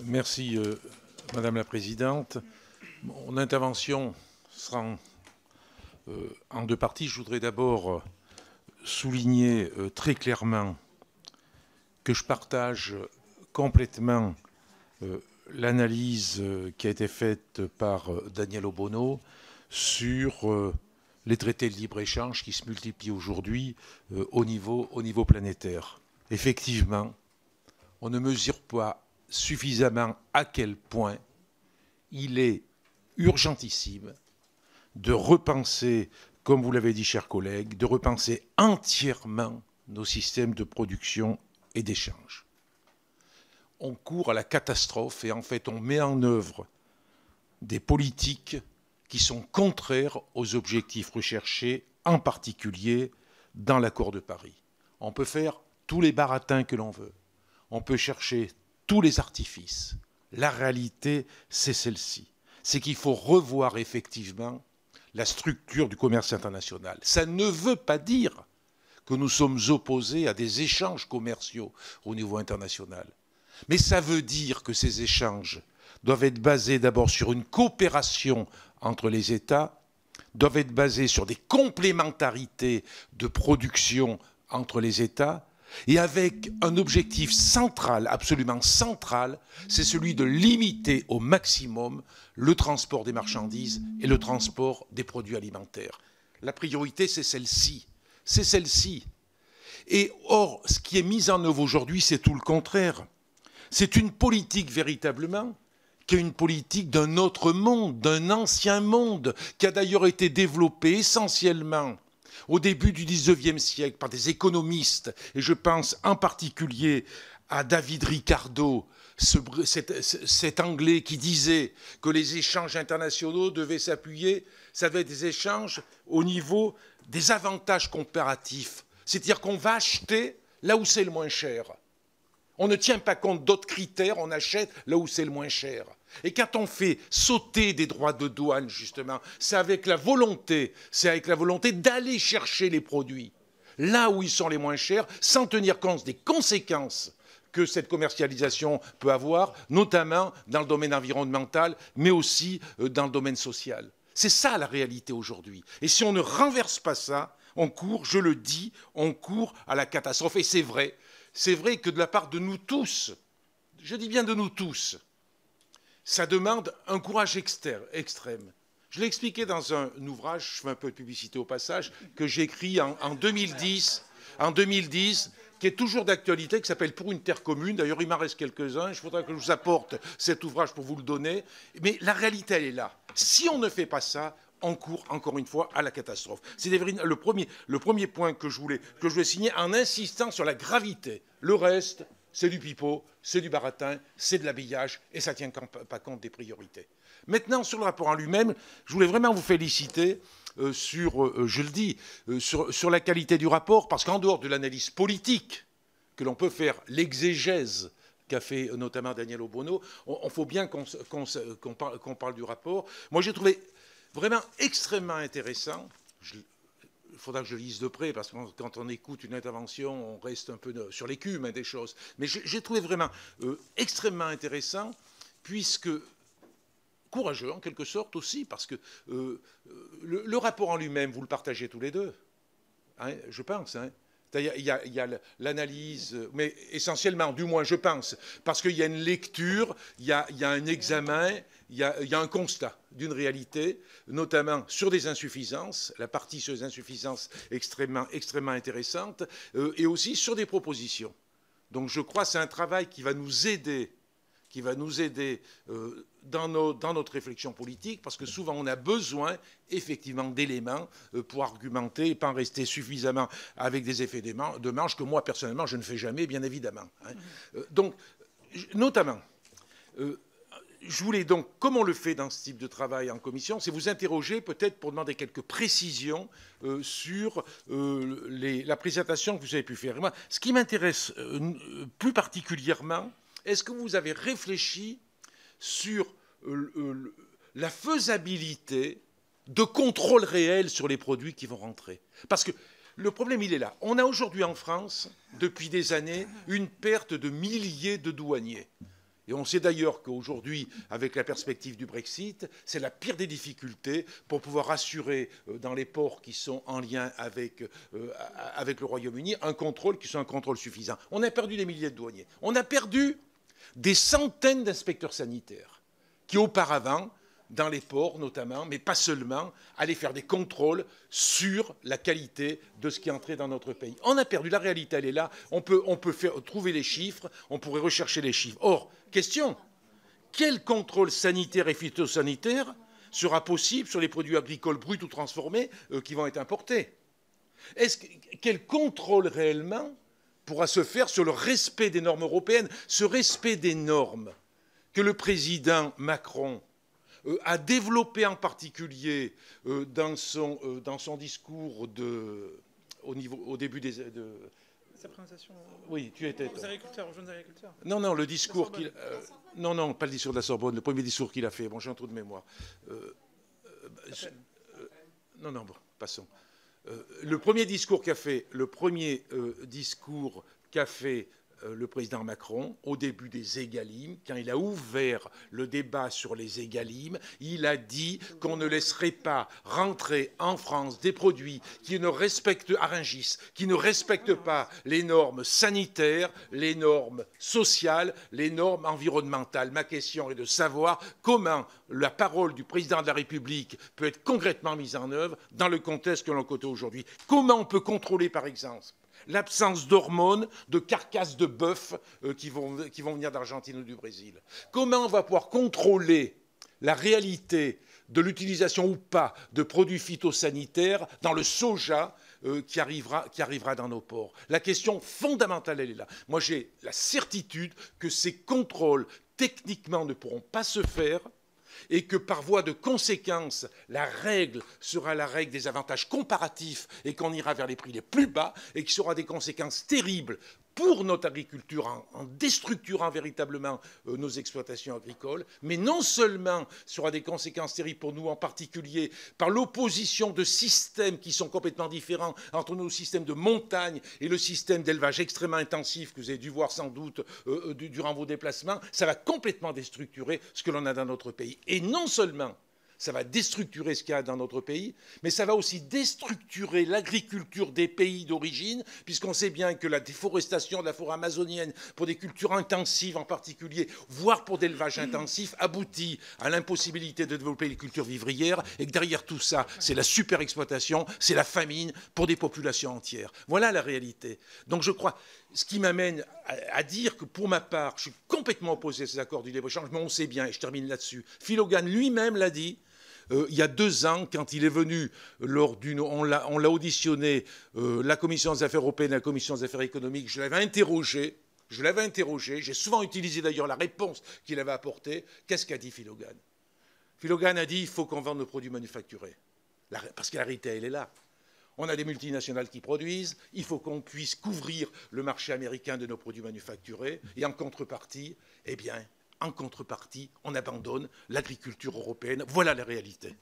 Merci, Madame la Présidente. Mon intervention sera en deux parties. Je voudrais d'abord souligner très clairement que je partage complètement l'analyse qui a été faite par Daniel Obono sur les traités de libre-échange qui se multiplient aujourd'hui au niveau planétaire. Effectivement, on ne mesure pas suffisamment à quel point il est urgentissime de repenser, comme vous l'avez dit, chers collègues, de repenser entièrement nos systèmes de production et d'échange. On court à la catastrophe et en fait on met en œuvre des politiques qui sont contraires aux objectifs recherchés, en particulier dans l'accord de Paris. On peut faire tous les baratins que l'on veut. On peut chercher tous les artifices. La réalité, c'est celle-ci. C'est qu'il faut revoir effectivement la structure du commerce international. Ça ne veut pas dire que nous sommes opposés à des échanges commerciaux au niveau international. Mais ça veut dire que ces échanges doivent être basés d'abord sur une coopération entre les États, doivent être basés sur des complémentarités de production entre les États, et avec un objectif central, absolument central, c'est celui de limiter au maximum le transport des marchandises et le transport des produits alimentaires. La priorité, c'est celle-ci. C'est celle-ci. Et or, ce qui est mis en œuvre aujourd'hui, c'est tout le contraire. C'est une politique véritablement qui est une politique d'un autre monde, d'un ancien monde, qui a d'ailleurs été développé essentiellement au début du XIXe siècle par des économistes, et je pense en particulier à David Ricardo, cet Anglais qui disait que les échanges internationaux devaient s'appuyer, ça devait être des échanges au niveau des avantages comparatifs, c'est-à-dire qu'on va acheter là où c'est le moins cher. On ne tient pas compte d'autres critères, on achète là où c'est le moins cher. Et quand on fait sauter des droits de douane, justement, c'est avec la volonté d'aller chercher les produits là où ils sont les moins chers, sans tenir compte des conséquences que cette commercialisation peut avoir, notamment dans le domaine environnemental, mais aussi dans le domaine social. C'est ça la réalité aujourd'hui. Et si on ne renverse pas ça, on court, je le dis, on court à la catastrophe. Et c'est vrai que de la part de nous tous, je dis bien de nous tous, ça demande un courage extrême. Je l'ai expliqué dans un ouvrage, je fais un peu de publicité au passage, que j'ai écrit en 2010, qui est toujours d'actualité, qui s'appelle Pour une terre commune. D'ailleurs, il m'en reste quelques-uns. Je voudrais que je vous apporte cet ouvrage pour vous le donner. Mais la réalité, elle est là. Si on ne fait pas ça, on court encore une fois à la catastrophe. C'est le premier point que je voulais signer en insistant sur la gravité. Le reste, c'est du pipeau, c'est du baratin, c'est de l'habillage et ça ne tient pas compte des priorités. Maintenant, sur le rapport en lui-même, je voulais vraiment vous féliciter sur la qualité du rapport, parce qu'en dehors de l'analyse politique que l'on peut faire, l'exégèse qu'a fait notamment Daniel Obono, on faut bien qu'on parle du rapport. Moi, j'ai trouvé vraiment extrêmement intéressant. Il faudra que je lise de près, parce que quand on écoute une intervention, on reste un peu sur l'écume des choses. Mais j'ai trouvé vraiment extrêmement intéressant, puisque courageux en quelque sorte aussi, parce que le rapport en lui-même, vous le partagez tous les deux, hein, je pense. Hein. Il y a l'analyse, mais essentiellement, du moins je pense, parce qu'il y a une lecture, il y a un examen, il y a un constat d'une réalité, notamment sur des insuffisances, la partie sur les insuffisances extrêmement intéressante, et aussi sur des propositions. Donc je crois que c'est un travail qui va nous aider dans notre réflexion politique, parce que souvent on a besoin effectivement d'éléments pour argumenter et pas en rester suffisamment avec des effets de manche que moi personnellement je ne fais jamais, bien évidemment. Hein. Donc, notamment, je voulais donc, comme on le fait dans ce type de travail en commission, c'est vous interroger peut-être pour demander quelques précisions sur la présentation que vous avez pu faire. Et moi, ce qui m'intéresse plus particulièrement, est-ce que vous avez réfléchi sur la faisabilité de contrôle réel sur les produits qui vont rentrer? Parce que le problème, il est là. On a aujourd'hui en France, depuis des années, une perte de milliers de douaniers. Et on sait d'ailleurs qu'aujourd'hui, avec la perspective du Brexit, c'est la pire des difficultés pour pouvoir assurer dans les ports qui sont en lien avec le Royaume-Uni un contrôle qui soit un contrôle suffisant. On a perdu des milliers de douaniers. On a perdu des centaines d'inspecteurs sanitaires qui auparavant, dans les ports notamment, mais pas seulement, allaient faire des contrôles sur la qualité de ce qui entrait dans notre pays. On a perdu, la réalité elle est là, on peut trouver les chiffres, on pourrait rechercher les chiffres. Or, question, quel contrôle sanitaire et phytosanitaire sera possible sur les produits agricoles bruts ou transformés qui vont être importés? Quel contrôle réellement pourra se faire sur le respect des normes européennes, ce respect des normes que le président Macron a développé en particulier dans son discours au début sa présentation. Oui, tu étais. Aux agriculteurs, aux jeunes agriculteurs. Non, non, le discours qu'il. Non, pas le discours de la Sorbonne, le premier discours qu'il a fait. Bon, j'ai un trou de mémoire. Non, bon, passons. Le premier discours qu'a fait, le président Macron, au début des Égalimes, quand il a ouvert le débat sur les Égalimes, il a dit qu'on ne laisserait pas rentrer en France des produits qui ne respectent, à Rungis, qui ne respectent pas les normes sanitaires, les normes sociales, les normes environnementales. Ma question est de savoir comment la parole du président de la République peut être concrètement mise en œuvre dans le contexte que l'on connaît aujourd'hui. Comment on peut contrôler, par exemple, l'absence d'hormones, de carcasses de bœuf qui vont venir d'Argentine ou du Brésil? Comment on va pouvoir contrôler la réalité de l'utilisation ou pas de produits phytosanitaires dans le soja qui arrivera dans nos ports? La question fondamentale, elle est là. Moi, j'ai la certitude que ces contrôles, techniquement, ne pourront pas se faire et que par voie de conséquence, la règle sera la règle des avantages comparatifs et qu'on ira vers les prix les plus bas et qui aura des conséquences terribles pour notre agriculture en déstructurant véritablement nos exploitations agricoles, mais non seulement ça aura des conséquences terribles pour nous, en particulier par l'opposition de systèmes qui sont complètement différents entre nos systèmes de montagne et le système d'élevage extrêmement intensif que vous avez dû voir sans doute durant vos déplacements, ça va complètement déstructurer ce que l'on a dans notre pays. Et non seulement ça va déstructurer ce qu'il y a dans notre pays, mais ça va aussi déstructurer l'agriculture des pays d'origine, puisqu'on sait bien que la déforestation de la forêt amazonienne pour des cultures intensives en particulier, voire pour d'élevage intensif, aboutit à l'impossibilité de développer les cultures vivrières, et que derrière tout ça, c'est la superexploitation, c'est la famine pour des populations entières. Voilà la réalité. Donc je crois, ce qui m'amène à dire que pour ma part, je suis complètement opposé à ces accords du libre-échange, mais on sait bien, et je termine là-dessus, Phil Hogan lui-même l'a dit, il y a 2 ans, quand il est venu, on l'a auditionné, la Commission des affaires européennes et la Commission des affaires économiques, je l'avais interrogé, j'ai souvent utilisé d'ailleurs la réponse qu'il avait apportée. Qu'est-ce qu'a dit Phil Hogan? Phil Hogan a dit il faut qu'on vende nos produits manufacturés. Parce que la réalité, elle est là. On a des multinationales qui produisent, il faut qu'on puisse couvrir le marché américain de nos produits manufacturés, et en contrepartie, on abandonne l'agriculture européenne. Voilà la réalité.